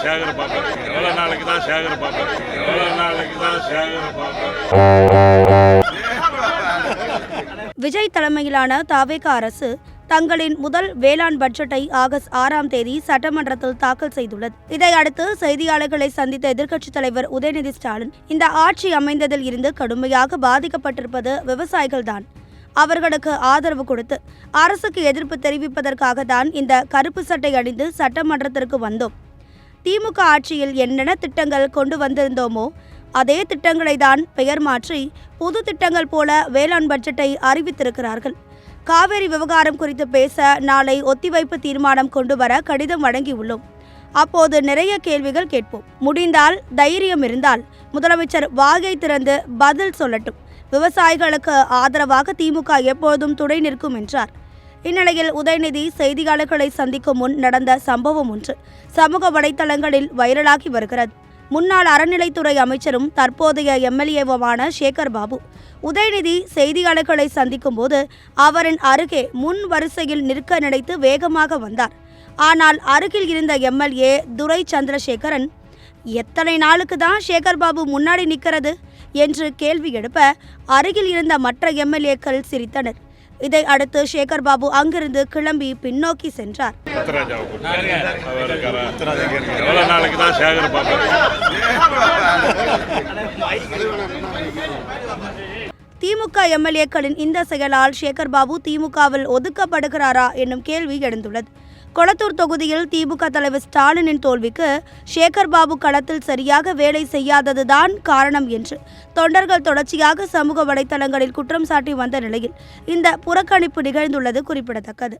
சேகர் பார்ப்பேன், எவ்வளோ நாளைக்கு தான் சேகர் பார்ப்பேன், எவ்வளோ நாளைக்கு தான் சேகர் பார்ப்பேன். விஜய் தலைமையிலான தவேக அரசு தங்களின் முதல் வேளாண் பட்ஜெட்டை ஆகஸ்ட் 6ஆம் தேதி சட்டமன்றத்தில் தாக்கல் செய்துள்ளது. இதையடுத்து செய்தியாளர்களை சந்தித்த எதிர்க்கட்சித் தலைவர் உதயநிதி ஸ்டாலின், இந்த ஆட்சி அமைந்ததில் இருந்து கடுமையாக பாதிக்கப்பட்டிருப்பது விவசாயிகள்தான். அவர்களுக்கு ஆதரவு கொடுத்து அரசுக்கு எதிர்ப்பு தெரிவிப்பதற்காக தான் இந்த கருப்பு சட்டை அணிந்து சட்டமன்றத்திற்கு வந்தோம். திமுக ஆட்சியில் என்னென்ன திட்டங்கள் கொண்டு வந்திருந்தோமோ அதே திட்டங்களை தான் பெயர் மாற்றி புது திட்டங்கள் போல வேளாண் பட்ஜெட்டை அறிவித்திருக்கிறார்கள். காவேரி விவகாரம் குறித்து பேச நாளை ஒத்திவைப்பு தீர்மானம் கொண்டு வர கடிதம் வழங்கியுள்ளோம். அப்போது நிறைய கேள்விகள் கேட்போம். முடிந்தால் தைரியம் இருந்தால் முதலமைச்சர் வாயை திறந்து பதில் சொல்லட்டும். விவசாயிகளுக்கு ஆதரவாக திமுக எப்போதும் துணை நிற்கும் என்றார். இந்நிலையில் உதயநிதி செய்தியாளர்களை சந்திக்கும் முன் நடந்த சம்பவம் ஒன்று சமூக வலைதளங்களில் வைரலாகி வருகிறது. முன்னாள் அறநிலைத்துறை அமைச்சரும் தற்போதைய எம்எல்ஏவுமான சேகர் பாபு உதயநிதி செய்தியாளர்களை சந்திக்கும் போது அவரின் அருகே முன் வரிசையில் நிற்க நினைத்து வேகமாக வந்தார். ஆனால் அருகில் இருந்த எம்எல்ஏ துரை சந்திரசேகரன், எத்தனை நாளுக்கு தான் சேகர் பாபு முன்னாடி நிற்கிறது என்று கேள்வி எழுப்ப அருகில் இருந்த மற்ற எம்எல்ஏக்கள் சிரித்தனர். இதை அடுத்து சேகர் பாபு அங்கிருந்து கிளம்பி பின்னோக்கி சென்றார். திமுக எம்எல்ஏக்களின் இந்த செயலால் சேகர் பாபு திமுகவில் ஒதுக்கப்படுகிறாரா என்னும் கேள்வி எழுந்துள்ளது. கொளத்தூர் தொகுதியில் திமுக தலைவர் ஸ்டாலினின் தோல்விக்கு சேகர் பாபு களத்தில் சரியாக வேலை செய்யாததுதான் காரணம் என்று தொண்டர்கள் தொடர்ச்சியாக சமூக வலைதளங்களில் குற்றம் சாட்டி வந்த நிலையில் இந்த புறக்கணிப்பு நிகழ்ந்துள்ளது குறிப்பிடத்தக்கது.